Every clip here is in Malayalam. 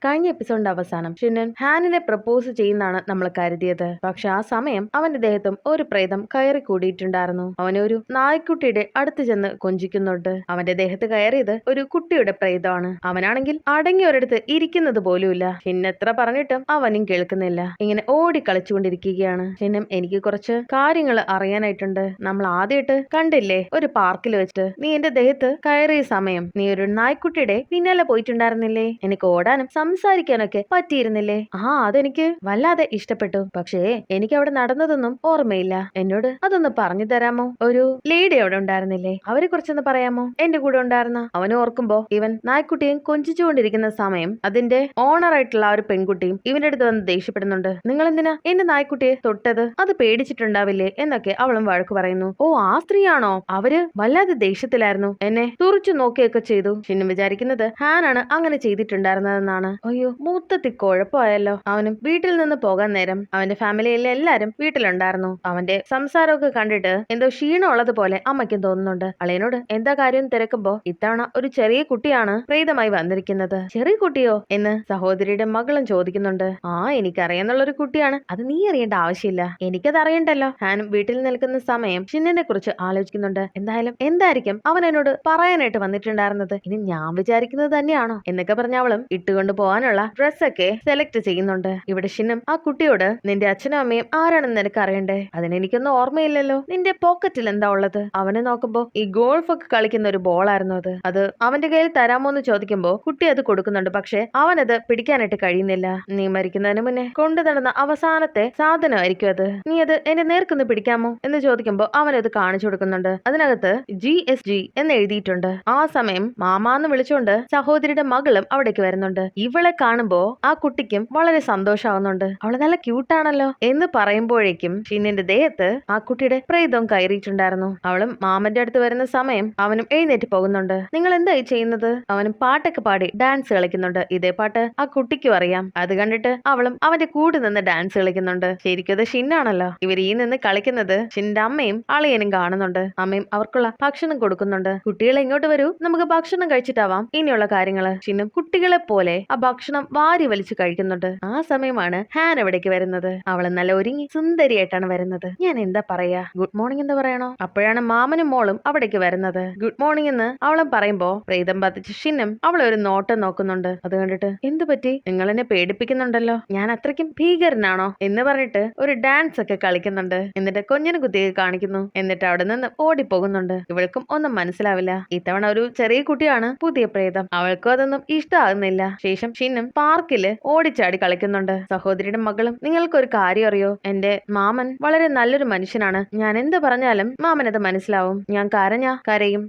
കഴിഞ്ഞ എപ്പിസോഡിന്റെ അവസാനം ഷിന്നൻ ഹാനിനെ പ്രപ്പോസ് ചെയ്യുന്നതാണ് നമ്മൾ കരുതിയത്. പക്ഷെ ആ സമയം അവന്റെ ദേഹത്തും ഒരു പ്രേതം കയറി കൂടിയിട്ടുണ്ടായിരുന്നു. അവനെ ഒരു നായ്ക്കുട്ടിയുടെ അടുത്ത് ചെന്ന് കൊഞ്ചിക്കുന്നുണ്ട്. അവന്റെ ദേഹത്ത് കയറിയത് ഒരു കുട്ടിയുടെ പ്രേതമാണ്. അവനാണെങ്കിൽ അടങ്ങി ഒരിടത്ത് ഇരിക്കുന്നത് പോലുമില്ല. ഷിന്ന എത്ര പറഞ്ഞിട്ടും അവനും കേൾക്കുന്നില്ല. ഇങ്ങനെ ഓടി കളിച്ചുകൊണ്ടിരിക്കുകയാണ്. ഷിന്നം, എനിക്ക് കുറച്ച് കാര്യങ്ങൾ അറിയാനായിട്ടുണ്ട്. നമ്മൾ ആദ്യമായിട്ട് കണ്ടില്ലേ ഒരു പാർക്കിൽ വെച്ചിട്ട് നീ എന്റെ ദേഹത്ത് കയറിയ സമയം നീ ഒരു നായ്ക്കുട്ടിയുടെ പിന്നാലെ പോയിട്ടുണ്ടായിരുന്നില്ലേ? എനിക്ക് ഓടാനും സംസാരിക്കാനൊക്കെ പറ്റിയിരുന്നില്ലേ? അതെനിക്ക് വല്ലാതെ ഇഷ്ടപ്പെട്ടു. പക്ഷേ എനിക്ക് അവിടെ നടന്നതൊന്നും ഓർമ്മയില്ല. എന്നോട് അതൊന്ന് പറഞ്ഞു തരാമോ? ഒരു ലേഡി അവിടെ ഉണ്ടായിരുന്നില്ലേ? അവരെ കുറിച്ചൊന്ന് പറയാമോ? എന്റെ കൂടെ ഉണ്ടായിരുന്ന അവനെ ഓർക്കുമ്പോ ഇവൻ നായ്ക്കുട്ടിയും കൊഞ്ചിച്ചുകൊണ്ടിരിക്കുന്ന സമയം അതിന്റെ ഓണറായിട്ടുള്ള ആ ഒരു പെൺകുട്ടിയും ഇവന്റെ അടുത്ത് വന്ന് ദേഷ്യപ്പെടുന്നുണ്ട്. നിങ്ങൾ എന്തിനാ എന്റെ നായ്ക്കുട്ടിയെ തൊട്ടത്? അത് പേടിച്ചിട്ടുണ്ടാവില്ലേ എന്നൊക്കെ അവളും വഴക്ക് പറയുന്നു. ആ സ്ത്രീയാണോ? അവര് വല്ലാതെ ദേഷ്യത്തിലായിരുന്നു. എന്നെ തുറച്ചു നോക്കിയൊക്കെ ചെയ്തു. ഷിന്നും വിചാരിക്കുന്നത് ഹാനാണ് അങ്ങനെ ചെയ്തിട്ടുണ്ടായിരുന്നതെന്നാണ്. അയ്യോ, മൊത്തത്തിൽ കുഴപ്പമായല്ലോ. അവനും വീട്ടിൽ നിന്ന് പോകാൻ നേരം അവന്റെ ഫാമിലിയിലെ എല്ലാരും വീട്ടിലുണ്ടായിരുന്നു. അവന്റെ സംസാരമൊക്കെ കണ്ടിട്ട് എന്തോ ക്ഷീണമുള്ളത് പോലെ അമ്മയ്ക്കും തോന്നുന്നുണ്ട്. അളിയനോട് എന്താ കാര്യം തിരക്കുമ്പോ ഇത്തവണ ഒരു ചെറിയ കുട്ടിയാണ് പ്രേതമായി വന്നിരിക്കുന്നത്. ചെറിയ കുട്ടിയോ എന്ന് സഹോദരിയുടെ മകളും ചോദിക്കുന്നുണ്ട്. എനിക്കറിയാന്നുള്ള ഒരു കുട്ടിയാണ്. അത് നീ അറിയേണ്ട ആവശ്യമില്ല. എനിക്കത് അറിയണ്ടല്ലോ. ഹാനും വീട്ടിൽ നിൽക്കുന്ന സമയം ഷിന്നിനെ കുറിച്ച് ആലോചിക്കുന്നുണ്ട്. എന്തായിരിക്കും അവൻ എന്നോട് പറയാനായിട്ട് വന്നിട്ടുണ്ടായിരുന്നത്? ഇനി ഞാൻ വിചാരിക്കുന്നത് തന്നെയാണോ എന്നൊക്കെ പറഞ്ഞ അവളും ഇട്ടുകൊണ്ട് പോകാനുള്ള ഡ്രസ്സൊക്കെ സെലക്ട് ചെയ്യുന്നുണ്ട്. ഇവിടെ ഷിന്നും ആ കുട്ടിയോട് നിന്റെ അച്ഛനും അമ്മയും ആരാണെന്ന് നിനക്ക് അറിയണ്ടേ? അതിനെനിക്കൊന്നും ഓർമ്മയില്ലല്ലോ. നിന്റെ പോക്കറ്റിൽ എന്താ ഉള്ളത്? അവനെ നോക്കുമ്പോ ഈ ഗോൾഫ് ഒക്കെ കളിക്കുന്ന ഒരു ബോളായിരുന്നു അത് അവന്റെ കയ്യിൽ തരാമോ എന്ന് ചോദിക്കുമ്പോ കുട്ടി അത് കൊടുക്കുന്നുണ്ട്. പക്ഷെ അവനത് പിടിക്കാനായിട്ട് കഴിയുന്നില്ല. നീ മരിക്കുന്നതിന് മുന്നേ കൊണ്ടു നടന്ന അവസാനത്തെ സാധനമായിരിക്കും അത്. നീ അത് എന്റെ നേർക്കൊന്ന് പിടിക്കാമോ എന്ന് ചോദിക്കുമ്പോ അവനത് കാണിച്ചു കൊടുക്കുന്നുണ്ട്. അതിനകത്ത് GSG എന്ന് എഴുതിയിട്ടുണ്ട്. ആ സമയം മാമാന്ന് വിളിച്ചുകൊണ്ട് സഹോദരിയുടെ മകളും അവിടേക്ക് വരുന്നുണ്ട്. ഇവളെ കാണുമ്പോ ആ കുട്ടിക്കും വളരെ സന്തോഷമാവുന്നുണ്ട്. അവള് നല്ല ക്യൂട്ടാണല്ലോ എന്ന് പറയുമ്പോഴേക്കും ഷിന്നിന്റെ ദേഹത്ത് ആ കുട്ടിയുടെ പ്രേതവും കയറിയിട്ടുണ്ടായിരുന്നു. അവളും മാമന്റെ അടുത്ത് വരുന്ന സമയം അവനും എഴുന്നേറ്റ് പോകുന്നുണ്ട്. നിങ്ങൾ എന്തായി ചെയ്യുന്നത്? അവനും പാട്ടൊക്കെ പാടി ഡാൻസ് കളിക്കുന്നുണ്ട്. ഇതേ പാട്ട് ആ കുട്ടിക്കും അറിയാം. അത് കണ്ടിട്ട് അവളും അവന്റെ കൂടെ നിന്ന് ഡാൻസ് കളിക്കുന്നുണ്ട്. ശരിക്കും അത് ഷിന്നാണല്ലോ. ഇവർ ഈ നിന്ന് കളിക്കുന്നത് ഷിന്റെ അമ്മയും അളിയനും കാണുന്നുണ്ട്. അമ്മയും അവർക്കുള്ള ഭക്ഷണം കൊടുക്കുന്നുണ്ട്. കുട്ടികളെ ഇങ്ങോട്ട് വരൂ, നമുക്ക് ഭക്ഷണം കഴിച്ചിട്ടാവാം ഇനിയുള്ള കാര്യങ്ങള്. ഷിന്നും കുട്ടികളെ പോലെ ആ ഭക്ഷണം വാരി വലിച്ചു കഴിക്കുന്നുണ്ട്. ആ സമയമാണ് ഹാൻ അവിടേക്ക് വരുന്നത്. അവള് നല്ല ഒരുങ്ങി സുന്ദരിയായിട്ടാണ് വരുന്നത്. ഞാൻ എന്താ പറയാ, ഗുഡ് മോർണിംഗ് എന്ന് പറയണോ? അപ്പോഴാണ് മാമനും മോളും അവിടേക്ക് വരുന്നത്. ഗുഡ് മോർണിംഗ് എന്ന് അവളും പറയുമ്പോ പ്രേതം ബാധിച്ച ഷിന്നും അവളെ ഒരു നോട്ടം നോക്കുന്നുണ്ട്. അത് കണ്ടിട്ട് എന്ത് പറ്റി? നിങ്ങൾ എന്നെ പേടിപ്പിക്കുന്നുണ്ടല്ലോ. ഞാൻ അത്രയ്ക്കും ഭീകരനാണോ എന്ന് പറഞ്ഞിട്ട് ഒരു ഡാൻസ് ഒക്കെ കളിക്കുന്നുണ്ട്. എന്നിട്ട് കൊഞ്ഞനും കുത്തിയൊക്കെ കാണിക്കുന്നു. എന്നിട്ട് അവിടെ നിന്ന് ഓടിപ്പോകുന്നുണ്ട്. ഇവൾക്കും ഒന്നും മനസ്സിലാവില്ല. ഇത്തവണ ഒരു ചെറിയ കുട്ടിയാണ് പുതിയ പ്രേതം. അവൾക്കും അതൊന്നും ഇഷ്ടമാകുന്നില്ല. ശേഷം ഷിന്നും പാർക്കില് ഓടിച്ചാടി കളിക്കുന്നുണ്ട്. സഹോദരിയുടെ മകളും നിങ്ങൾക്കൊരു കാര്യം അറിയോ? എന്റെ മാമൻ വളരെ നല്ലൊരു മനുഷ്യനാണ്. ഞാൻ എന്ത് പറഞ്ഞാലും മാമൻ അത് മനസ്സിലാവും. ഞാൻ കരയും,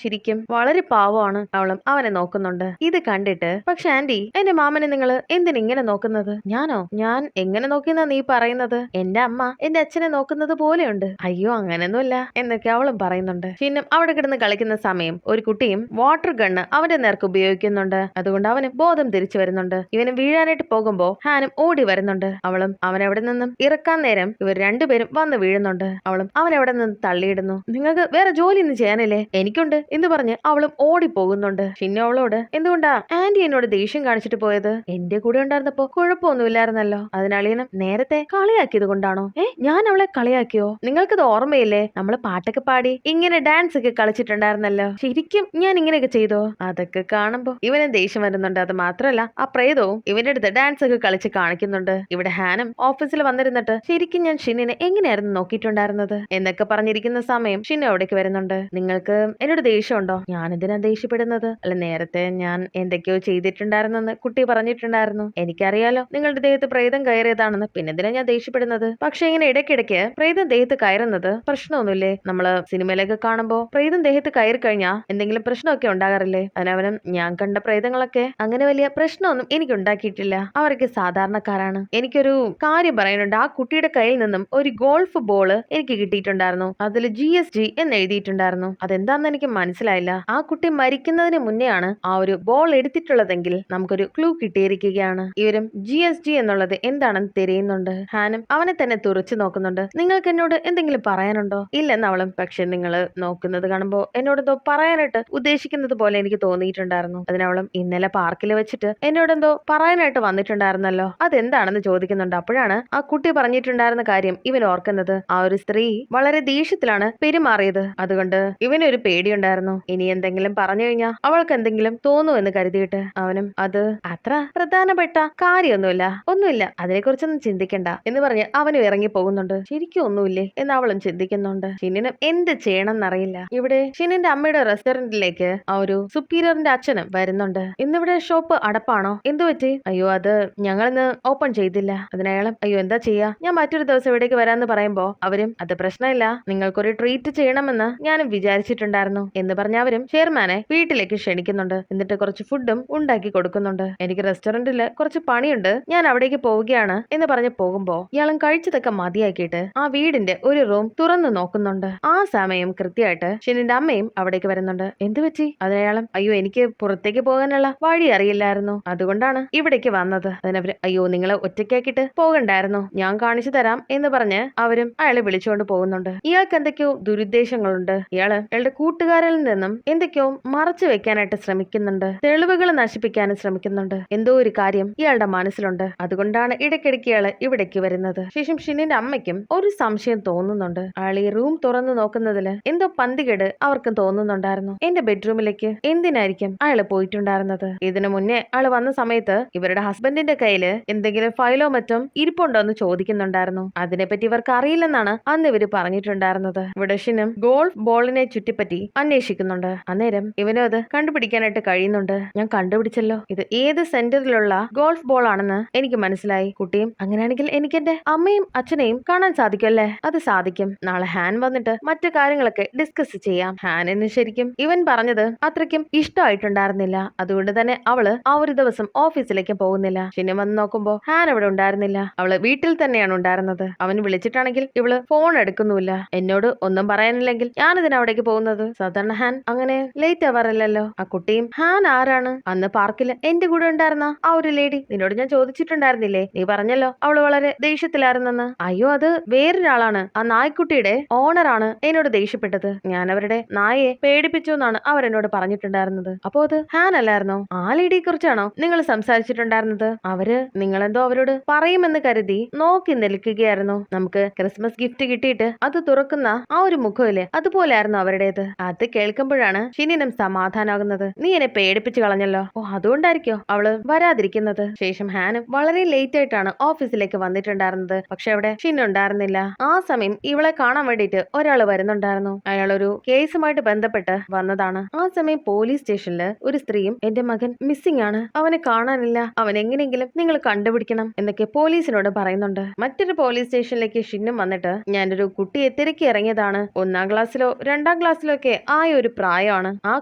ചിരിക്കും. വളരെ പാവമാണ്. അവളും അവനെ നോക്കുന്നുണ്ട്. ഇത് കണ്ടിട്ട് പക്ഷെ ആന്റി, എന്റെ മാമനെ നിങ്ങൾ എന്തിനിങ്ങനെ നോക്കുന്നത്? ഞാൻ എങ്ങനെ നോക്കിയെന്നാ നീ പറയുന്നത്? എന്റെ അമ്മ എന്റെ അച്ഛനെ നോക്കുന്നത് പോലെയുണ്ട്. അയ്യോ, അങ്ങനെയൊന്നുമില്ല എന്നൊക്കെ അവളും പറയുന്നുണ്ട്. ഷിന്നും അവിടെ കിടന്ന് കളിക്കുന്ന സമയം ഒരു കുട്ടിയും വാട്ടർ ഗണ്ണ് അവന്റെ നേർക്ക് ഉപയോഗിക്കുന്നുണ്ട്. അതുകൊണ്ട് അവന് ബോധം തിരിച്ചു വരുന്നുണ്ട്. ഇവന് വീഴാനായിട്ട് പോകുമ്പോ ഹാനും ഓടി വരുന്നുണ്ട്. അവളും അവനവിടെ നിന്നും ഇറക്കാൻ നേരം ഇവർ രണ്ടുപേരും വന്ന് വീഴുന്നുണ്ട്. അവളും അവനവിടെ നിന്ന് തള്ളിയിടുന്നു. നിങ്ങൾക്ക് വേറെ ജോലിയൊന്നും ചെയ്യാനില്ലേ? എനിക്കുണ്ട് എന്ന് പറഞ്ഞ് അവളും ഓടി പോകുന്നുണ്ട്. ഷിന്നു അവളോട് എന്തുകൊണ്ടാ ആന്റി എന്നോട് ദേഷ്യം കാണിച്ചിട്ട് പോയത്? എന്റെ കൂടെ ഉണ്ടായിരുന്നപ്പോ കുഴപ്പമൊന്നുമില്ലായിരുന്നല്ലോ. അതിനളിയനും നേരത്തെ കളിയാക്കിയത് കൊണ്ടാണോ? ഞാൻ അവളെ കളിയാക്കിയോ? നിങ്ങൾക്കത് ഓർമ്മയില്ലേ? നമ്മള് പാട്ടൊക്കെ പാടി ഇങ്ങനെ ഡാൻസ് ഒക്കെ കളിച്ചിട്ടുണ്ടായിരുന്നല്ലോ. ശരിക്കും ഞാൻ ഇങ്ങനെയൊക്കെ ചെയ്തോ? അതൊക്കെ കാണുമ്പോ ഇവന് ദേഷ്യം വരുന്നുണ്ട്. അത് മാത്രല്ല ആ പ്രേതവും ഇവന്റെ അടുത്ത് ഡാൻസ് ഒക്കെ കളിച്ച് കാണിക്കുന്നുണ്ട്. ഇവിടെ ഹാനും ഓഫീസിൽ വന്നിരുന്നിട്ട് ശരിക്കും ഞാൻ ഷിന്നിനെ എങ്ങനെയായിരുന്നു നോക്കിയിട്ടുണ്ടായിരുന്നത് എന്നൊക്കെ പറഞ്ഞിരിക്കുന്ന സമയം ഷിന്നു അവിടേക്ക് വരുന്നുണ്ട്. നിങ്ങൾക്ക് എന്നോട് ദേഷ്യമുണ്ടോ? ഞാൻ എന്തിനാ ദേഷ്യപ്പെടുന്നത്? അല്ല, നേരത്തെ ഞാൻ എന്തൊക്കെയോ ചെയ്തിട്ടുണ്ടായിരുന്നെന്ന് കുട്ടി പറഞ്ഞിട്ടുണ്ടായിരുന്നു. എനിക്കറിയാലോ നിങ്ങളുടെ ദേഹത്ത് പ്രേതം കയറിയതാണെന്ന്. പിന്നെ എന്തിനാ ഞാൻ ദേഷ്യപ്പെടുന്നത്? പക്ഷെ ഇങ്ങനെ ഇടയ്ക്കിടയ്ക്ക് പ്രേതം ദേഹത്ത് കയറുന്നത് പ്രശ്നമൊന്നുമില്ലേ? നമ്മള് സിനിമയിലൊക്കെ കാണുമ്പോ പ്രേതം ദേഹത്ത് കയറി കഴിഞ്ഞാൽ എന്തെങ്കിലും പ്രശ്നമൊക്കെ ഉണ്ടാകാറില്ലേ? അതിനവനും ഞാൻ കണ്ട പ്രേതങ്ങളൊക്കെ അങ്ങനെ വലിയ പ്രശ്നമൊന്നും എനിക്ക് ഉണ്ടാക്കിയിട്ടില്ല. അവരൊക്കെ സാധാരണക്കാരാണ്. എനിക്കൊരു കാര്യം പറയാനുണ്ട്. ആ കുട്ടിയുടെ കയ്യിൽ നിന്നും ഒരു ഗോൾഫ് ബോള് എനിക്ക് കിട്ടിയിട്ടുണ്ടായിരുന്നു. അതിൽ GSG എന്ന് എഴുതിയിട്ടുണ്ടായിരുന്നു. അതെന്താന്ന് എനിക്ക് മനസ്സിലായില്ല. ആ കുട്ടി മരിക്കുന്നതിന് മുന്നെയാണ് ആ ഒരു ബോൾ എടുത്തിട്ടുള്ളതെങ്കിൽ നമുക്കൊരു ക്ലൂ കിട്ടിയിരിക്കുകയാണ്. ഇവരും GSG എന്നുള്ളത് എന്താണെന്ന് തിരയുന്നുണ്ട്. ഹാനും അവനെ തന്നെ തുറച്ചു നോക്കുന്നുണ്ട്. നിങ്ങൾക്ക് എന്നോട് എന്തെങ്കിലും പറയാനുണ്ടോ? ഇല്ലെന്ന് അവളും. പക്ഷെ നിങ്ങൾ നോക്കുന്നത് കാണുമ്പോ എന്നോട് എന്തോ പറയാനായിട്ട് ഉദ്ദേശിക്കുന്നത് പോലെ എനിക്ക് തോന്നിയിട്ടുണ്ടായിരുന്നു. അതിനവളും ഇന്നലെ പാർക്കിൽ വെച്ചിട്ട് എന്നോടെന്തോ പറയാനായിട്ട് വന്നിട്ടുണ്ടായിരുന്നല്ലോ, അതെന്താണെന്ന് ചോദിക്കുന്നുണ്ട്. അപ്പോഴാണ് ആ കുട്ടി പറഞ്ഞിട്ടുണ്ടായിരുന്ന കാര്യം ഇവൻ ഓർക്കുന്നത്. ആ ഒരു സ്ത്രീ വളരെ ദേഷ്യത്തിലാണ് പെരുമാറിയത്. അതുകൊണ്ട് ഇവനൊരു പേടിയുണ്ടായിരുന്നു. ഇനി എന്തെങ്കിലും പറഞ്ഞു കഴിഞ്ഞാൽ അവൾക്ക് എന്തെങ്കിലും തോന്നുമെന്ന് കരുതിയിട്ട് അവനും അത് അത്ര പ്രധാനപ്പെട്ട കാര്യമൊന്നുമില്ല, ഒന്നുമില്ല, അതിനെക്കുറിച്ചൊന്നും ചിന്തിക്കണ്ട എന്ന് പറഞ്ഞ് അവനും ഇറങ്ങി പോകുന്നുണ്ട്. ശരിക്കും ഒന്നുമില്ലേ എന്ന് അവളും ചിന്തിക്കുന്നുണ്ട്. ഷിനിനും എന്ത് ചെയ്യണം എന്നറിയില്ല. ഇവിടെ ഷിനിന്റെ അമ്മയുടെ റെസ്റ്റോറന്റിലേക്ക് ആ ഒരു സുപ്പീരിയറിന്റെ അച്ഛനും വരുന്നുണ്ട്. ഇന്നിവിടെ ഷോപ്പ് അടപ്പാണോ, എന്തു പറ്റി? അയ്യോ, അത് ഞങ്ങളിന്ന് ഓപ്പൺ ചെയ്തില്ല. അതിനയാളും അയ്യോ എന്താ ചെയ്യാ, ഞാൻ മറ്റൊരു ദിവസം ഇവിടേക്ക് വരാന്ന് പറയുമ്പോ അവരും അത് പ്രശ്നമില്ല, നിങ്ങൾക്കൊരു ട്രീറ്റ് ചെയ്യണമെന്ന് ഞാനും വിചാരിച്ചിട്ടുണ്ടായിരുന്നു എന്ന് പറഞ്ഞ അവരും ചെയർമാനെ വീട്ടിലേക്ക് ക്ഷണിക്കുന്നുണ്ട്. എന്നിട്ട് കുറച്ച് ഫുഡും ഉണ്ടാക്കി കൊടുക്കുന്നുണ്ട്. എനിക്ക് റെസ്റ്റോറന്റിൽ കുറച്ച് പണിയുണ്ട്, ഞാൻ അവിടേക്ക് പോവുകയാണ് എന്ന് പറഞ്ഞ് പോകുമ്പോ ഇയാളും കഴിച്ചതൊക്കെ മതിയാക്കിയിട്ട് ആ വീടിന്റെ ഒരു റൂം തുറന്നു നോക്കുന്നുണ്ട്. ആ സമയം കൃത്യമായിട്ട് ഷിനിന്റെ അമ്മയും അവിടേക്ക് വരുന്നുണ്ട്. എന്ത് പറ്റി? അതിനയാളും അയ്യോ എനിക്ക് പുറത്തേക്ക് പോകാനുള്ള വഴി അറിയില്ലായിരുന്നു, അതുകൊണ്ടാണ് ഇവിടേക്ക് വന്നത്. അതിനവര് അയ്യോ നിങ്ങളെ ഒറ്റയ്ക്കാക്കിട്ട് പോകണ്ടായിരുന്നു, ഞാൻ കാണിച്ചു തരാം എന്ന് പറഞ്ഞ് അവരും അയാളെ വിളിച്ചുകൊണ്ട് പോകുന്നുണ്ട്. ഇയാൾക്ക് എന്തൊക്കെയോ ദുരുദ്ദേശങ്ങളുണ്ട്. ഇയാളുടെ കൂട്ടുകാരിൽ നിന്നും എന്തൊക്കെയോ മറച്ചു വെക്കാനായിട്ട് ശ്രമിക്കുന്നുണ്ട്, തെളിവുകൾ നശിപ്പിക്കാനും ശ്രമിക്കുന്നുണ്ട്. എന്തോ ഒരു കാര്യം ഇയാളുടെ മനസ്സിലുണ്ട്. അതുകൊണ്ടാണ് ഇടയ്ക്കിടയ്ക്ക് ഇയാള് ഇവിടേക്ക് വരുന്നത്. ശേഷം ഷിനിന്റെ അമ്മയ്ക്കും ഒരു സംശയം തോന്നുന്നുണ്ട്. അയാൾ ഈ റൂം തുറന്നു നോക്കുന്നതില് എന്തോ പന്തികേട് അവർക്കും തോന്നുന്നുണ്ടായിരുന്നു. എന്റെ ബെഡ്റൂമിലേക്ക് എന്തിനായിരിക്കും അയാള് പോയിട്ടുണ്ടായിരുന്നത്? ഇതിനു മുന്നേ ആള് വന്ന സമയത്ത് ഇവരുടെ ഹസ്ബൻഡിന്റെ കയ്യില് എന്തെങ്കിലും ഫയലോ മറ്റോ ഇരിപ്പുണ്ടോ എന്ന് ചോദിക്കുന്നുണ്ടായിരുന്നു. അതിനെപ്പറ്റി ഇവർക്ക് അറിയില്ലെന്നാണ് അന്ന് ഇവര് പറഞ്ഞിട്ടുണ്ടായിരുന്നത്. ഇവിടെ ഷിനും ഗോൾഫ് ബോളിനെ ചുറ്റിപ്പറ്റി അന്വേഷിക്കുന്നുണ്ട്. അന്നേരം ഇവനും അത് കണ്ടുപിടിക്കാനായിട്ട് കഴിയുന്നുണ്ട്. ഞാൻ കണ്ടുപിടിച്ചല്ലോ, ഇത് ഏത് സെന്ററിലുള്ള ഗോൾഫ് ബോൾ ആണെന്ന് എനിക്ക് മനസ്സിലായി. കുട്ടിയും അങ്ങനെയാണെങ്കിൽ എനിക്ക് എന്റെ അമ്മയും അച്ഛനെയും കാണാൻ സാധിക്കും അല്ലേ? അത് സാധിക്കും. നാളെ ഹാൻ വന്നിട്ട് മറ്റു കാര്യങ്ങളൊക്കെ ഡിസ്കസ് ചെയ്യാം. ഹാനിന് ശരിക്കും ഇവൻ പറഞ്ഞത് അത്രയ്ക്കും ഇഷ്ടമായിട്ടുണ്ടായിരുന്നില്ല. അതുകൊണ്ട് തന്നെ അവള് ആ ഒരു ദിവസം ഓഫീസിലേക്ക് പോകുന്നില്ല. ഷിനും വന്ന് നോക്കുമ്പോ ഹാൻ അവിടെ ഉണ്ടായിരുന്നില്ല. അവള് വീട്ടിൽ തന്നെയാണ് ഉണ്ടായിരുന്നത്. അവൻ വിളിച്ചിട്ടാണെങ്കിൽ ഇവള് ഫോൺ എടുക്കുന്നുമില്ല. എന്നോട് ഒന്നും പറയാനില്ലെങ്കിൽ ഞാനിതിന് അവിടേക്ക് പോകുന്നത്. സാധാരണ ഹാൻ അങ്ങനെ ലേറ്റ് ആവാറില്ലല്ലോ. ആ കുട്ടിയും ഹാൻ ആരാണ്? അന്ന് പാർക്കില് എന്റെ കൂടെ ഉണ്ടായിരുന്ന ആ ഒരു ലേഡി, നിന്നോട് ഞാൻ ചോദിച്ചിട്ടുണ്ടായിരുന്നില്ലേ, നീ പറഞ്ഞല്ലോ അവള് വളരെ ദേഷ്യത്തിലായിരുന്നെന്ന്. അയ്യോ അത് വേറൊരാളാണ്, ആ നായ്ക്കുട്ടിയുടെ ഓണറാണ് എന്നോട് ദേഷ്യപ്പെട്ടത്. ഞാൻ അവരുടെ നായയെ പേടിപ്പിച്ചു എന്നാണ് അവരെന്നോട് പറഞ്ഞിട്ടുണ്ടായിരുന്നത്. അപ്പോ അത് ഹാൻ അല്ലായിരുന്നോ? ആ ലേഡിയെ കുറിച്ചാണോ നിങ്ങൾ സംസാരിച്ചിട്ടുണ്ടായിരുന്നത്? അവര് നിങ്ങളെന്തോ അവരോട് പറയുമെന്ന് കരുതി നോക്കി നിൽക്കുകയായിരുന്നു. നമുക്ക് ക്രിസ്മസ് ഗിഫ്റ്റ് കിട്ടിയിട്ട് അത് തുറക്കുന്ന ആ ഒരു മുഖമില്ലേ, അതുപോലെയായിരുന്നു അവരുടേത്. അത് കേൾക്കുമ്പോഴാണ് ഷിനിനും സമാധാനാകുന്നത്. നീ എന്നെ പേടിപ്പിച്ചു കളഞ്ഞല്ലോ, ഓ അതുകൊണ്ടായിരിക്കോ അവള് വരാതിരിക്കുന്നത്. ശേഷം ഹാനും വളരെ ലേറ്റ് ആയിട്ടാണ് ഓഫീസിലേക്ക് വന്നിട്ടുണ്ടായിരുന്നത്. പക്ഷെ അവിടെ ഷിൻ ഉണ്ടായിരുന്നില്ല. ആ സമയം ഇവളെ കാണാൻ വേണ്ടിയിട്ട് ഒരാള് വരുന്നുണ്ടായിരുന്നു. അയാൾ ഒരു കേസുമായിട്ട് ബന്ധപ്പെട്ട് വന്നതാണ്. ആ സമയം പോലീസ് സ്റ്റേഷനില് ഒരു സ്ത്രീയും എന്റെ മകൻ മിസ്സിംഗ് ആണ്, അവനെ കാണാനില്ല, അവൻ എങ്ങനെയെങ്കിലും നിങ്ങൾ കണ്ടുപിടിക്കണം എന്നൊക്കെ പോലീസിനോട് പറയുന്നുണ്ട്. മറ്റൊരു പോലീസ് സ്റ്റേഷനിലേക്ക് ഷിന്നും വന്നിട്ട് ഞാനൊരു കുട്ടിയെ തിരക്കി ഇറങ്ങിയതാണ്, 1ാം ക്ലാസ്സിലോ 2ാം ക്ലാസ്സിലോ ഒക്കെ ആയ ഒരു പ്രായമാണ്. ആ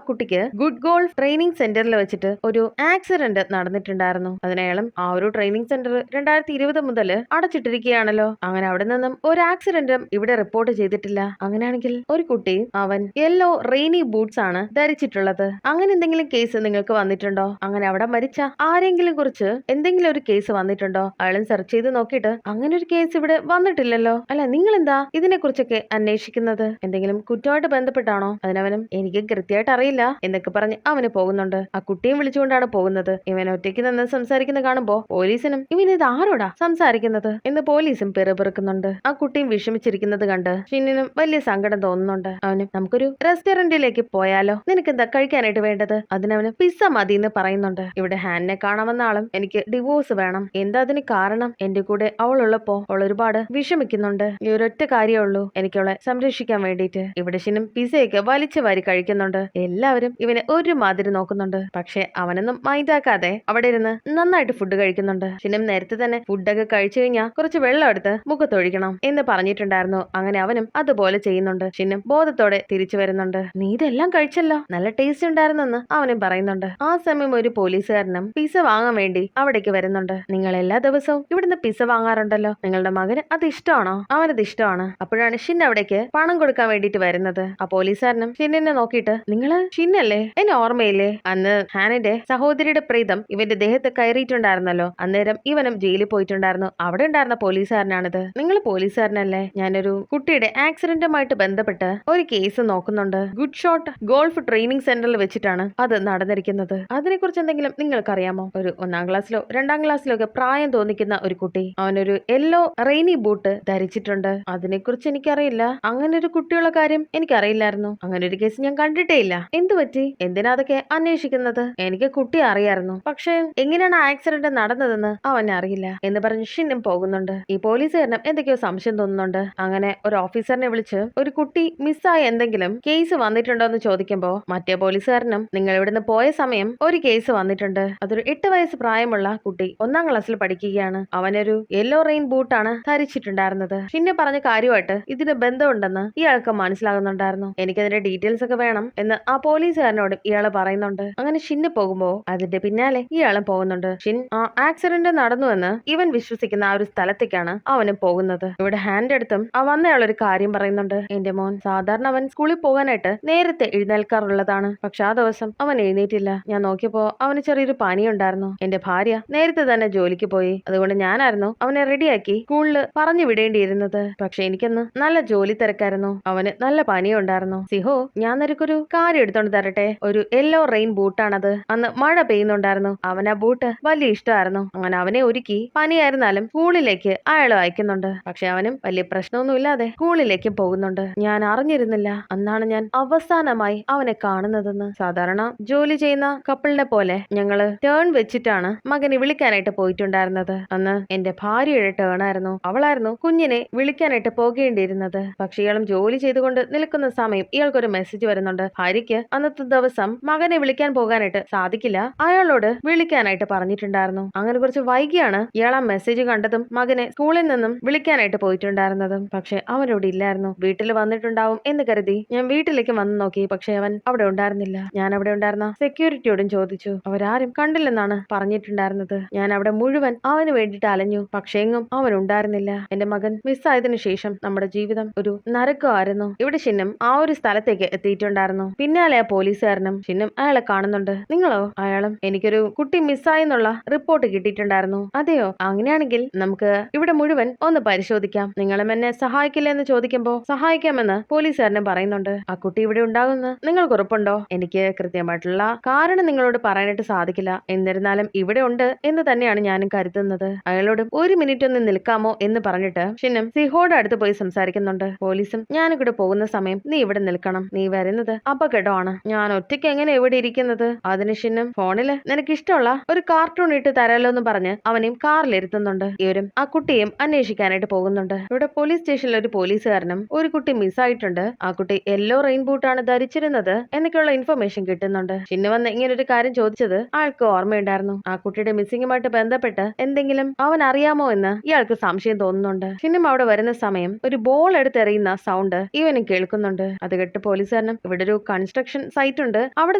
കുട്ടിക്ക് ഗുഡ് ഗോൾഫ് ട്രെയിനിങ് സെന്ററിൽ വെച്ചിട്ട് ഒരു ആക്സിഡന്റ് നടന്നിട്ടുണ്ടായിരുന്നു. അതിനയാളും ആ ഒരു ട്രെയിനിങ് സെന്റർ 2020 മുതൽ അടച്ചിട്ടിരിക്കുകയാണല്ലോ. അങ്ങനെ അവിടെ നിന്നും ഒരു ആക്സിഡന്റും ഇവിടെ റിപ്പോർട്ട് ചെയ്തിട്ടില്ല. അങ്ങനെയാണെങ്കിൽ ഒരു കുട്ടി അവൻ യെല്ലോ റെയിനി ബൂട്ട്സ് ആണ് ധരിച്ചിട്ടുള്ളത്. അങ്ങനെ എന്തെങ്കിലും കേസ് നിങ്ങൾക്ക് വന്നിട്ടുണ്ടോ? അങ്ങനെ അവിടെ മരിച്ച ആരെങ്കിലും കുറിച്ച് എന്തെങ്കിലും ഒരു കേസ് വന്നിട്ടുണ്ടോ? അയാളും സെർച്ച് ചെയ്ത് നോക്കിയിട്ട് അങ്ങനെ ഒരു കേസ് ഇവിടെ വന്നിട്ടില്ലല്ലോ. അല്ല നിങ്ങൾ എന്താ ഇതിനെ കുറിച്ചൊക്കെ അന്വേഷിക്കുന്നത്? എന്തെങ്കിലും കുറ്റമായിട്ട് ബന്ധപ്പെട്ടാണോ? അതിനവനും എനിക്ക് കൃത്യമായിട്ട് അറിയില്ല എന്നൊക്കെ പറഞ്ഞ് അവന് പോകുന്നുണ്ട്. ആ കുട്ടിയും വിളിച്ചുകൊണ്ടാണ് പോകുന്നത്. ഇവൻ ഒറ്റയ്ക്ക് നിന്ന് സംസാരിക്കുന്ന കാണുമ്പോ പോലീസിനും ഇവൻ ഇത് ആരോടാ സംസാരിക്കുന്നത് എന്ന് പോലീസും പെറുപിറുക്കുന്നുണ്ട്. ആ കുട്ടിയും വിഷമിച്ചിരിക്കുന്നത് കണ്ട് ഷിന്നിനും വലിയ സങ്കടം തോന്നുന്നുണ്ട്. അവനും നമുക്കൊരു റെസ്റ്റോറന്റിലേക്ക് പോയാലോ, നിനക്ക് എന്താ കഴിക്കാനായിട്ട് വേണ്ടത്? അതിനവന് പിസ്സ മതി എന്ന് പറയുന്നുണ്ട്. ഇവിടെ ഹാനിനെ കാണാമെന്ന ആളും എനിക്ക് ഡിവോഴ്സ് വേണം. എന്താ അതിന് കാരണം? എന്റെ കൂടെ അവളുള്ളപ്പോ അവൾ ഒരുപാട് വിഷമിക്കുന്നുണ്ട്. ഈ ഒരൊറ്റ കാര്യമേ ഉള്ളൂ, എനിക്ക് അവളെ സംരക്ഷിക്കാൻ വേണ്ടിയിട്ട്. ഇവിടെ ഷിനും പിസയൊക്കെ വലിച്ചു വാരി കഴിക്കുന്നുണ്ട്. എല്ലാവരും ഇവനെ ഒരുമാതിരി നോക്കുന്നുണ്ട്. പക്ഷെ അവനൊന്നും മൈൻഡ് ആക്കാതെ അവിടെ ഇരുന്ന് നന്നായിട്ട് ഫുഡ് കഴിക്കുന്നുണ്ട്. ഷിനും നേരത്തെ തന്നെ ഫുഡൊക്കെ കഴിച്ചു കഴിഞ്ഞാൽ കുറച്ച് വെള്ളം എടുത്ത് മുഖത്തൊഴിക്കണം എന്ന് പറഞ്ഞിട്ടുണ്ടായിരുന്നു. അങ്ങനെ അവനും അതുപോലെ ചെയ്യുന്നുണ്ട്. ഷിനും ബോധത്തോടെ തിരിച്ചു വരുന്നുണ്ട്. നീ ഇതെല്ലാം കഴിച്ചല്ലോ, നല്ല ടേസ്റ്റ് ഉണ്ടായിരുന്നെന്ന് അവനും പറയുന്നുണ്ട്. ആ സമയം ഒരു പോലീസുകാരനും പിസ്സ വാങ്ങാൻ വേണ്ടി അവിടേക്ക് വരുന്നുണ്ട്. നിങ്ങൾ എല്ലാ ദിവസവും ഇവിടുന്ന് പിസ്സ വാങ്ങാറുണ്ടല്ലോ, നിങ്ങളുടെ മകന് അത് ഇഷ്ടമാണോ? അവനത് ഇഷ്ടമാണ്. അപ്പോഴാണ് ഷിൻ അവിടേക്ക് പണം കൊടുക്കാൻ വേണ്ടിയിട്ട് വരുന്നത്. ആ പോലീസുകാരനും ഷിന്നിനെ നോക്കിയിട്ട് നിങ്ങള് ഷിന്നല്ലേ, എന്നെ ഓർമ്മയില്ലേ? അന്ന് ഹാനിന്റെ സഹോദരിയുടെ പ്രേതം ഇവന്റെ ദേഹത്ത് കയറിയിട്ടുണ്ടായിരുന്നല്ലോ, അന്നേരം ഇവനും ജയിലിൽ പോയിട്ടുണ്ടായിരുന്നു. അവിടെ ഉണ്ടായിരുന്ന പോലീസുകാരനാണിത്. നിങ്ങൾ പോലീസുകാരനല്ലേ? ഞാനൊരു കുട്ടിയുടെ ആക്സിഡന്റുമായിട്ട് ബന്ധപ്പെട്ട് ഒരു കേസ് നോക്കുന്നുണ്ട്. ഗുഡ് ഷോട്ട് ഗോൾഫ് ട്രെയിനിങ് സെന്ററിൽ വെച്ചിട്ടാണ് അത് നടന്നിരിക്കുന്നത്. അതിനെക്കുറിച്ച് എന്തെങ്കിലും ഷിന്നും നിങ്ങൾക്കറിയാമോ, ഒരു 1-ാം ക്ലാസ്സിലോ 2-ാം ക്ലാസ്സിലോ ഒക്കെ പ്രായം തോന്നിക്കുന്ന ഒരു കുട്ടി അവനൊരു യെല്ലോ റെയിനി ബൂട്ട് ധരിച്ചിട്ടുണ്ട്. അതിനെക്കുറിച്ച് എനിക്കറിയില്ല. അങ്ങനെ ഒരു കുട്ടിയുള്ള കാര്യം എനിക്കറിയില്ലായിരുന്നു. അങ്ങനെ ഒരു കേസ് ഞാൻ കണ്ടിട്ടേ ഇല്ല. എന്തു പറ്റി? എന്തിനാ അതൊക്കെ അന്വേഷിക്കുന്നത്? എനിക്ക് കുട്ടിയെ അറിയായിരുന്നു, പക്ഷെ എങ്ങനെയാണ് ആക്സിഡന്റ് നടന്നതെന്ന് അവനെ അറിയില്ല എന്ന് പറഞ്ഞ് ഷിന്നും പോകുന്നുണ്ട്. ഈ പോലീസുകാരനും എന്തൊക്കെയോ സംശയം തോന്നുന്നുണ്ട്. അങ്ങനെ ഒരു ഓഫീസറിനെ വിളിച്ച് ഒരു കുട്ടി മിസ്സായ എന്തെങ്കിലും കേസ് വന്നിട്ടുണ്ടോ എന്ന് ചോദിക്കുമ്പോ മറ്റേ പോലീസുകാരനും നിങ്ങൾ ഇവിടുന്ന് പോയ സമയം ഒരു കേസ് വന്നിട്ടുണ്ട്. അതൊരു 8 വയസ്സ് പ്രായമുള്ള കുട്ടി 1-ാം ക്ലാസ്സിൽ പഠിക്കുകയാണ്. അവനൊരു യെല്ലോ റെയിൻ ബൂട്ടാണ് ധരിച്ചിട്ടുണ്ടായിരുന്നത്. ഷിന്നെ പറഞ്ഞ കാര്യമായിട്ട് ഇതിന് ബന്ധമുണ്ടെന്ന് ഇയാൾക്ക് മനസ്സിലാകുന്നുണ്ടായിരുന്നു. എനിക്കതിന്റെ ഡീറ്റെയിൽസ് ഒക്കെ വേണം എന്ന് ആ പോലീസുകാരനോട് ഇയാള് പറയുന്നുണ്ട്. അങ്ങനെ ഷിന്ന് പോകുമ്പോ അതിന്റെ പിന്നാലെ ഇയാളും പോകുന്നുണ്ട്. ഷിൻ ആ ആക്സിഡന്റ് നടന്നുവെന്ന് ഇവൻ വിശ്വസിക്കുന്ന ആ ഒരു സ്ഥലത്തേക്കാണ് അവനും പോകുന്നത്. ഇവിടെ ഹാൻഡ് അടുത്തും ആ വന്നയാൾ ഒരു കാര്യം പറയുന്നുണ്ട്. എന്റെ മോൻ സാധാരണ അവൻ സ്കൂളിൽ പോകാനായിട്ട് നേരത്തെ എഴുന്നേൽക്കാറുള്ളതാണ്. പക്ഷെ ആ ദിവസം അവൻ എഴുന്നേറ്റില്ല. ഞാൻ നോക്കിയപ്പോ അവന് ചെറിയൊരു പനിയുണ്ടായിരുന്നു. എന്റെ ഭാര്യ നേരത്തെ തന്നെ ജോലിക്ക് പോയി. അതുകൊണ്ട് ഞാനായിരുന്നു അവനെ റെഡിയാക്കി സ്കൂളിൽ പറഞ്ഞു വിടേണ്ടിയിരുന്നത്. പക്ഷെ എനിക്കൊന്ന് നല്ല ജോലി തിരക്കായിരുന്നു. അവന് നല്ല പനിയുണ്ടായിരുന്നു. സിഹോ, ഞാൻ നിനക്കൊരു കാര്യം എടുത്തോണ്ട് തരട്ടെ. ഒരു യെല്ലോ റെയിൻ ബൂട്ടാണത്. അന്ന് മഴ പെയ്യുന്നുണ്ടായിരുന്നു. അവൻ ആ ബൂട്ട് വലിയ ഇഷ്ടമായിരുന്നു. അങ്ങനെ അവനെ ഒരുക്കി പനിയായിരുന്നാലും സ്കൂളിലേക്ക് അയാൾ അയക്കുന്നുണ്ട്. പക്ഷെ അവനും വലിയ പ്രശ്നമൊന്നും ഇല്ലാതെ സ്കൂളിലേക്ക് പോകുന്നുണ്ട്. ഞാൻ അറിഞ്ഞിരുന്നില്ല അന്നാണ് ഞാൻ അവസാനമായി അവനെ കാണുന്നതെന്ന്. സാധാരണ ജോലി ചെയ്യുന്ന കപ്പിളിനെ പോലെ ഞങ്ങള് ടേൺ വെച്ചിട്ടാണ് മകനെ വിളിക്കാനായിട്ട് പോയിട്ടുണ്ടായിരുന്നത്. അന്ന് എന്റെ ഭാര്യയുടെ ടേൺ ആയിരുന്നു. അവളായിരുന്നു കുഞ്ഞിനെ വിളിക്കാനായിട്ട് പോകേണ്ടിയിരുന്നത്. പക്ഷെ ഇയാളും ജോലി ചെയ്തുകൊണ്ട് നിൽക്കുന്ന സമയം ഇയാൾക്കൊരു മെസ്സേജ് വരുന്നുണ്ട്. ഭാര്യയ്ക്ക് അന്നത്തെ ദിവസം മകനെ വിളിക്കാൻ പോകാനായിട്ട് സാധിക്കില്ല, അയാളോട് വിളിക്കാനായിട്ട് പറഞ്ഞിട്ടുണ്ടായിരുന്നു. അങ്ങനെ കുറച്ച് വൈകിയാണ് ഇയാൾ ആ മെസ്സേജ് കണ്ടതും മകനെ സ്കൂളിൽ നിന്നും വിളിക്കാനായിട്ട് പോയിട്ടുണ്ടായിരുന്നതും. പക്ഷെ അവനോട് ഇല്ലായിരുന്നു. വീട്ടിൽ വന്നിട്ടുണ്ടാവും എന്ന് കരുതി ഞാൻ വീട്ടിലേക്ക് വന്നു നോക്കി. പക്ഷെ അവൻ അവിടെ ഉണ്ടായിരുന്നില്ല. ഞാൻ അവിടെ ഉണ്ടായിരുന്ന സെക്യൂരിറ്റിയോടും ചോദിച്ചു. അവരാരും കണ്ടില്ലെന്നാണ് പറഞ്ഞിട്ടുണ്ടായിരുന്നത്. ഞാൻ അവിടെ മുഴുവൻ അവന് വേണ്ടിയിട്ട് അലഞ്ഞു. പക്ഷെ എങ്ങും അവൻ ഉണ്ടായിരുന്നില്ല. എന്റെ മകൻ മിസ്സായതിനു ശേഷം നമ്മുടെ ജീവിതം ഒരു നരകമായിരുന്നു. ഇവിടെ ഷിന്നും ആ ഒരു സ്ഥലത്തേക്ക് എത്തിയിട്ടുണ്ടായിരുന്നു. പിന്നാലെ ആ പോലീസുകാരനും ഷിന്നും അയാളെ കാണുന്നുണ്ട്. നിങ്ങളോ? അയാളും എനിക്കൊരു കുട്ടി മിസ്സായെന്നുള്ള റിപ്പോർട്ട് കിട്ടിയിട്ടുണ്ടായിരുന്നു. അതെയോ? അങ്ങനെയാണെങ്കിൽ നമുക്ക് ഇവിടെ മുഴുവൻ ഒന്ന് പരിശോധിക്കാം. നിങ്ങളും എന്നെ സഹായിക്കില്ല എന്ന് ചോദിക്കുമ്പോ സഹായിക്കാമെന്ന് പോലീസുകാരനും പറയുന്നുണ്ട്. ആ കുട്ടി ഇവിടെ ഉണ്ടാകുമെന്ന് നിങ്ങൾക്ക് ഉറപ്പുണ്ടോ? എനിക്ക് കൃത്യമായിട്ടുള്ള കാരണം നിങ്ങളോട് പറയാനായിട്ട് സാധിക്കില്ല. എന്നിരുന്നാലും ഇവിടെ ഉണ്ട് എന്ന് തന്നെയാണ് ഞാനും കരുതുന്നത്. അയാളോട് ഒരു മിനിറ്റ് ഒന്ന് നിൽക്കാമോ എന്ന് പറഞ്ഞിട്ട് ഷിന്നും സിഹോയുടെ അടുത്ത് പോയി സംസാരിക്കുന്നുണ്ട്. പോലീസും ഞാനും കൂടെ പോകുന്ന സമയം നീ ഇവിടെ നിൽക്കണം. നീ വരുന്നത് അപകടമാണ്. ഞാൻ ഒറ്റയ്ക്ക് എങ്ങനെ ഇവിടെ ഇരിക്കുന്നത്? അതിന് ഷിന്നും ഫോണില് നിനക്ക് ഇഷ്ടമുള്ള ഒരു കാർട്ടൂൺ ഇട്ട് തരാലോ എന്ന് പറഞ്ഞ് അവനെയും കാറിലിരുത്തുന്നുണ്ട്. ഇവരും ആ കുട്ടിയും അന്വേഷിക്കാനായിട്ട് പോകുന്നുണ്ട്. ഇവിടെ പോലീസ് സ്റ്റേഷനിൽ ഒരു പോലീസുകാരനും ഒരു കുട്ടി മിസ്സായിട്ടുണ്ട്, ആ കുട്ടി യെല്ലോ റെയിൻ ബൂട്ടാണ് ധരിച്ചിരുന്നത് എന്നൊക്കെയുള്ള ഇൻഫർമേഷൻ കിട്ടുന്നുണ്ട്. ഷിന്നു വന്ന് ഇങ്ങനെ ഒരു കാര്യം ചോദിച്ചത് ആൾക്ക് ഓർമ്മയുണ്ടായിരുന്നു. ആ കുട്ടിയുടെ മിസ്സിംഗുമായിട്ട് ബന്ധപ്പെട്ട് എന്തെങ്കിലും അവൻ അറിയാമോ എന്ന് ഇയാൾക്ക് സംശയം തോന്നുന്നുണ്ട്. ഷിന്നും അവിടെ വരുന്ന സമയം ഒരു ബോൾ എടുത്തെറിയുന്ന സൗണ്ട് ഇവനും കേൾക്കുന്നുണ്ട്. അത് കേട്ട് പോലീസുകാരനും ഇവിടെ ഒരു കൺസ്ട്രക്ഷൻ സൈറ്റ് ഉണ്ട്, അവിടെ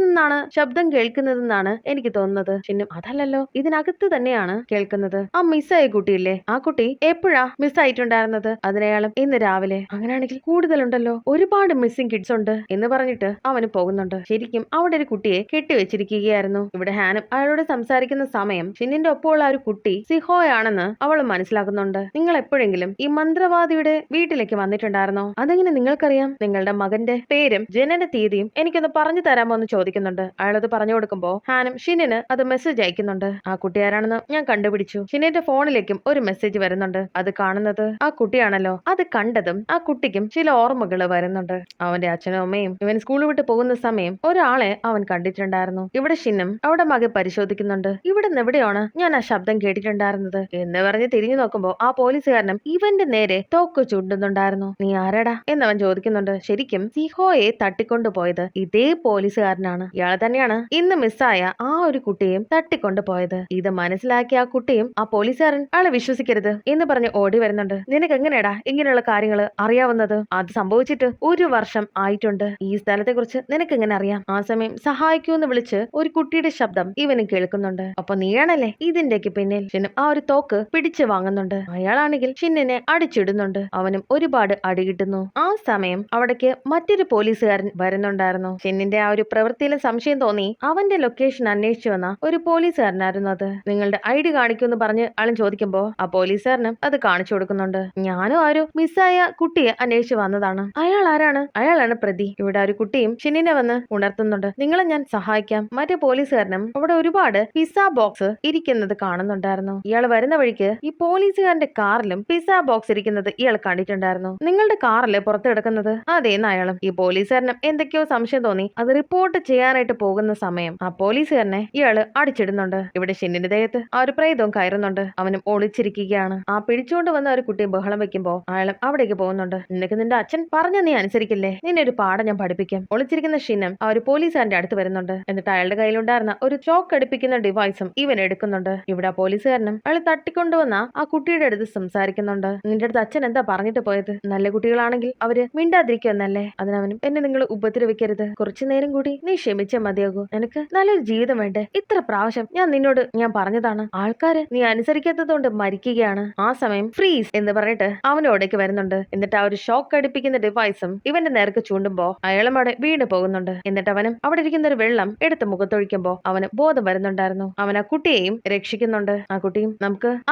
നിന്നാണ് ശബ്ദം കേൾക്കുന്നതെന്നാണ് എനിക്ക് തോന്നുന്നത്. ഷിന്നും അതല്ലല്ലോ, ഇതിനകത്ത് തന്നെയാണ് കേൾക്കുന്നത്. ആ മിസ്സായ കുട്ടിയില്ലേ, ആ കുട്ടി എപ്പോഴാ മിസ്സായിട്ടുണ്ടായിരുന്നത്? അതിനയാളും ഇന്ന് രാവിലെ. അങ്ങനെയാണെങ്കിൽ കൂടുതലുണ്ടല്ലോ, ഒരുപാട് മിസ്സിംഗ് കിഡ്സ് ഉണ്ട് എന്ന് പറഞ്ഞിട്ട് അവന് പോകുന്നുണ്ട്. ശരിക്കും അവിടെ ഒരു കുട്ടിയെ കെട്ടിവെച്ചിരിക്കുകയായിരുന്നു. ഇവിടെ ഹാനും അയാളോട് സംസാരിക്കുന്ന സമയം ഷിന്നിന്റെ ഒപ്പമുള്ള ഒരു കുട്ടി സിഹോയാണെന്ന് അവൾ മനസ്സിലാക്കുന്നുണ്ട്. നിങ്ങൾ എപ്പോഴെങ്കിലും ഈ മന്ത്രവാദിയുടെ വീട്ടിലേക്ക് വന്നിട്ടുണ്ടായിരുന്നോ? അതെങ്ങനെ നിങ്ങൾക്കറിയാം? നിങ്ങളുടെ മകന്റെ പേരും ജനന തീയതിയും എനിക്കൊന്ന് പറഞ്ഞു തരാമോ എന്ന് ചോദിക്കുന്നുണ്ട്. അയാളത് പറഞ്ഞു കൊടുക്കുമ്പോ ഹാനും ഷിന്നിന് അത് മെസ്സേജ് അയക്കുന്നുണ്ട്. ആ കുട്ടി ആരാണെന്ന് ഞാൻ കണ്ടുപിടിച്ചു. ഷിന്നിന്റെ ഫോണിലേക്കും ഒരു മെസ്സേജ് വരുന്നുണ്ട്. അത് കാണുന്നത് ആ കുട്ടിയാണല്ലോ. അത് കണ്ടതും ആ കുട്ടിക്കും ചില ഓർമ്മകൾ വരുന്നുണ്ട്. അവന്റെ അച്ഛനും അമ്മയും ഇവൻ സ്കൂൾ വിട്ട് പോകുന്ന സമയം ഒരാളെ അവൻ കണ്ടിട്ടുണ്ടായിരുന്നു. ഇവിടെ ഷിന്നും അവിടെ മകൻ പരിശോധിക്കുന്നുണ്ട്. ഇവിടെ നിന്ന് എവിടെയാണ് ഞാൻ ആ ശബ്ദം കേട്ടിട്ടുണ്ടായിരുന്നത് എന്ന് പറഞ്ഞ് തിരിഞ്ഞു നോക്കുമ്പോ ആ പോലീസുകാരനും ഇവന്റെ നേരെ തോക്ക് ചൂണ്ടുന്നുണ്ടായിരുന്നു. നീ ആരാടാ എന്നവൻ ചോദിക്കുന്നുണ്ട്. ശരിക്കും സിഹോയെ തട്ടിക്കൊണ്ടുപോയത് ഇതേ പോലീസുകാരനാണ്. ഇയാൾ തന്നെയാണ് ഇന്ന് മിസ്സായ ആ ഒരു കുട്ടിയെയും തട്ടിക്കൊണ്ടുപോയത്. ഇത് മനസ്സിലാക്കിയ ആ കുട്ടിയും ആ പോലീസുകാരൻ ആളെ വിശ്വസിക്കരുത് എന്ന് പറഞ്ഞ് ഓടി വരുന്നുണ്ട്. നിനക്ക് എങ്ങനെയാടാ ഇങ്ങനെയുള്ള കാര്യങ്ങൾ അറിയാവുന്നത്? അത് സംഭവിച്ചിട്ട് 1 വർഷം ആയിട്ടുണ്ട്. ഈ സ്ഥലത്തെ കുറിച്ച് നിനക്ക് എങ്ങനെ അറിയാം? ആ സമയം സഹായിക്കൂന്ന് വിളിച്ച് ഒരു കുട്ടിയുടെ ശബ്ദം ഇവനും കേൾക്കുന്നുണ്ട്. അപ്പൊ നീയാണല്ലേ ഇതിന്റെക്ക് പിന്നിൽ? ഷിന്നും ആ ഒരു തോക്ക് പിടിച്ചു വാങ്ങുന്നുണ്ട്. അയാളാണെങ്കിൽ ഷിന്നിനെ അടിച്ചിടുന്നുണ്ട്. അവനും ഒരുപാട് അടി കിട്ടുന്നു. ആ സമയം അവിടേക്ക് മറ്റൊരു പോലീസുകാരൻ വരുന്നുണ്ടായിരുന്നു. ഷിന്നിന്റെ ആ ഒരു പ്രവൃത്തിയിൽ സംശയം തോന്നി അവന്റെ ലൊക്കേഷൻ അന്വേഷിച്ചു വന്ന ഒരു പോലീസുകാരനായിരുന്നു അത്. നിങ്ങളുടെ ID കാണിക്കൂന്ന് പറഞ്ഞ് ആളും ചോദിക്കുമ്പോ ആ പോലീസുകാരനും അത് കാണിച്ചു കൊടുക്കുന്നുണ്ട്. ഞാനും ആ ഒരു മിസ്സായ കുട്ടിയെ അന്വേഷിച്ചു വന്നതാണ്. അയാൾ ആരാണ്? അയാളാണ് പ്രതി. ഇവിടെ ഒരു കുട്ടിയും ഷിന്നിനെ വന്ന് ഉണർത്തുന്നുണ്ട്. നിങ്ങളെ ഞാൻ സഹായിക്കാം. മറ്റേ പോലീസുകാരനും ഷിനും അവിടെ ഒരുപാട് പിസ്സ ബോക്സ് ഇരിക്കുന്നത് കാണുന്നുണ്ടായിരുന്നു. ഇയാൾ വരുന്ന വഴിക്ക് ഈ പോലീസുകാരന്റെ കാറിലും പിസ്സ ബോക്സ് ഇരിക്കുന്നത് ഇയാൾ കണ്ടിട്ടുണ്ടായിരുന്നു. നിങ്ങളുടെ കാറല്ലേ പുറത്ത് കിടക്കുന്നത്? അതേന്ന് അയാളും. ഈ പോലീസുകാരനും എന്തൊക്കെയോ സംശയം തോന്നി അത് റിപ്പോർട്ട് ചെയ്യാനായിട്ട് പോകുന്ന സമയം ആ പോലീസുകാരനെ ഇയാള് അടിച്ചിടുന്നുണ്ട്. ഇവിടെ ഷിന്നിന്റെ ദേഹത്ത് ആ ഒരു പ്രേതവും കയറുന്നുണ്ട്. അവനും ഒളിച്ചിരിക്കുകയാണ്. ആ പിടിച്ചുകൊണ്ട് വന്ന ഒരു കുട്ടിയെ ബഹളം വെക്കുമ്പോ അയാളും അവിടേക്ക് പോകുന്നുണ്ട്. നിനക്ക് നിന്റെ അച്ഛൻ പറഞ്ഞ നീ അനുസരിക്കില്ലേ? നിന്നെ ഒരു പാഠം ഞാൻ പഠിപ്പിക്കും. ഒളിച്ചിരിക്കുന്ന ഷിനും ആ ഒരു പോലീസുകാരന്റെ അടുത്ത് വരുന്നുണ്ട്. എന്നിട്ട് അയാളുടെ കയ്യിലുണ്ടായിരുന്ന ഒരു ചോക്ക് അടുപ്പിക്കുന്ന ഡിവൈസും ഇവൻ എടുക്കുന്നുണ്ട്. ഇവിടെ പോലീസുകാരനും അയാൾ തട്ടിക്കൊണ്ടുവന്ന ആ കുട്ടിയുടെ അടുത്ത് സംസാരിക്കുന്നുണ്ട്. നിന്റെ അടുത്ത് അച്ഛൻ എന്താ പറഞ്ഞിട്ട് പോയത്? നല്ല കുട്ടികളാണെങ്കിൽ അവര് മിണ്ടാതിരിക്കുമെന്നല്ലേ? അതിനവനും എന്നെ നിങ്ങൾ ഉപദ്രവിക്കരുത്. കുറച്ചു നേരം കൂടി നീ ക്ഷമിച്ചാൽ മതിയാകൂ. നിനക്ക് നല്ലൊരു ജീവിതം വേണ്ടേ? ഇത്ര പ്രാവശ്യം നിന്നോട് ഞാൻ പറഞ്ഞതാണ്. ആൾക്കാര് നീ അനുസരിക്കാത്തതുകൊണ്ട് മരിക്കുകയാണ്. ആ സമയം ഫ്രീസ് എന്ന് പറഞ്ഞിട്ട് അവനോടേക്ക് വരുന്നുണ്ട്. എന്നിട്ട് ആ ഒരു ഷോക്ക് അടുപ്പിക്കുന്ന ഡിവൈസും ഇവന്റെ നേർക്ക് ചൂണ്ടുമ്പോ അയാളും അവിടെ വീണ് പോകുന്നുണ്ട്. എന്നിട്ട് അവനും അവിടെ ഇരിക്കുന്ന ഒരു വെള്ളം എടുത്ത് മുഖത്തൊഴിക്കുമ്പോ അവന് ബോധം വരുന്നുണ്ടായിരുന്നു. അവൻ ആ കുട്ടിയെയും രക്ഷിക്കുന്നുണ്ട്.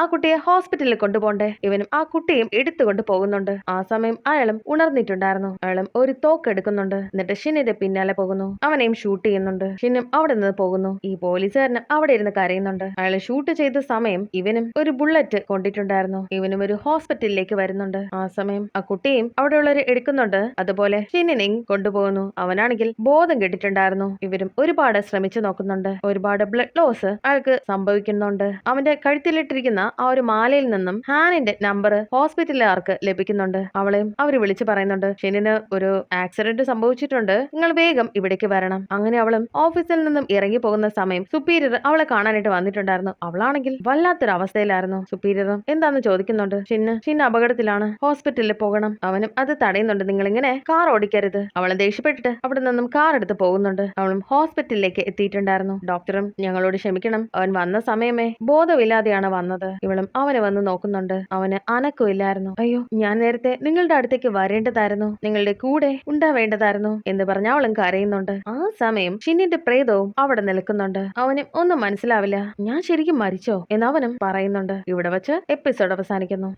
ആ കുട്ടിയെ ഹോസ്പിറ്റലിൽ കൊണ്ടുപോണ്ടേ? ഇവനും ആ കുട്ടിയെയും എടുത്തുകൊണ്ട് പോകുന്നുണ്ട്. ആ സമയം അയാളും ഉണർന്നിട്ടുണ്ടായിരുന്നു. അയാളും ഒരു തോക്ക് എടുക്കുന്നുണ്ട്. എന്നിട്ട് ഷിന്നിന്റെ പിന്നാലെ പോകുന്നു. അവനെയും ഷൂട്ട് ചെയ്യുന്നുണ്ട്. ഷിന്നും അവിടെ നിന്ന് പോകുന്നു. ഈ പോലീസുകാരനും അവിടെ ഇരുന്ന് കരയുന്നുണ്ട്. അയാളെ ഷൂട്ട് ചെയ്ത സമയം ഇവനും ഒരു ബുള്ളറ്റ് കൊണ്ടിട്ടുണ്ടായിരുന്നു. ഇവനും ഒരു ഹോസ്പിറ്റലിലേക്ക് വരുന്നുണ്ട്. ആ സമയം ആ കുട്ടിയും അവിടെയുള്ളവരെ എടുക്കുന്നുണ്ട്. അതുപോലെ ഷിന്നിനെയും കൊണ്ടുപോകുന്നു. അവനാണെങ്കിൽ ബോധം കെട്ടിട്ടുണ്ടായിരുന്നു. ഇവരും ഒരുപാട് ശ്രമിച്ചു നോക്കുന്നുണ്ട്. ഒരുപാട് ബ്ലഡ് ലോസ് അയാൾക്ക് സംഭവിക്കുന്നുണ്ട്. അവന്റെ കഴുത്തിലിട്ടിരിക്കുന്ന ആ ഒരു മാലയിൽ നിന്നും ഹാനിന്റെ നമ്പർ ഹോസ്പിറ്റലുകാർക്ക് ലഭിക്കുന്നുണ്ട്. അവളെയും അവർ വിളിച്ചു പറയുന്നുണ്ട്, ഷിന്നിന് ഒരു ആക്സിഡന്റ് സംഭവിച്ചിട്ടുണ്ട്, നിങ്ങൾ വേഗം ഇവിടേക്ക് വരണം. അങ്ങനെ അവളും ഓഫീസിൽ നിന്നും ഇറങ്ങി പോകുന്ന സമയം സുപ്പീരിയർ അവളെ കാണാനായിട്ട് വന്നിട്ടുണ്ടായിരുന്നു. അവളാണെങ്കിൽ വല്ലാത്തൊരു അവസ്ഥയിലായിരുന്നു. സുപ്പീരിയറും എന്താന്ന് ചോദിക്കുന്നുണ്ട്. ഷിന്ന് അപകടത്തിലാണ്, ഹോസ്പിറ്റലിൽ പോകണം. അവനും അത് തടയുന്നുണ്ട്. നിങ്ങൾ ഇങ്ങനെ കാർ ഓടിക്കരുത്. അവളെ ദേഷ്യപ്പെട്ടിട്ട് അവിടെ നിന്നും കാർ എടുത്ത് പോകുന്നുണ്ട്. അവളും ഹോസ്പിറ്റലിലേക്ക് എത്തിയിട്ടുണ്ടായിരുന്നു. ഡോക്ടറും ഞങ്ങളോട് ക്ഷമിക്കണം, അവൻ വന്ന സമയമേ ബോധമില്ലാതെയാണ് വന്നത്. ഇവളും അവനെ വന്ന് നോക്കുന്നുണ്ട്. അവന് അനക്കമില്ലായിരുന്നു. അയ്യോ, ഞാൻ നേരത്തെ നിങ്ങളുടെ അടുത്തേക്ക് വരേണ്ടതായിരുന്നു, നിങ്ങളുടെ കൂടെ ഉണ്ടാവേണ്ടതായിരുന്നു എന്ന് പറഞ്ഞ് അവളും കരയുന്നുണ്ട്. ആ സമയം ഷിന്നിന്റെ പ്രേതവും അവിടെ നിൽക്കുന്നുണ്ട്. അവനും ഒന്നും മനസ്സിലാവില്ല. ഞാൻ ശരിക്കും മരിച്ചോ എന്ന് അവനും പറയുന്നുണ്ട്. ഇവിടെ വെച്ച് എപ്പിസോഡ് അവസാനിക്കുന്നു.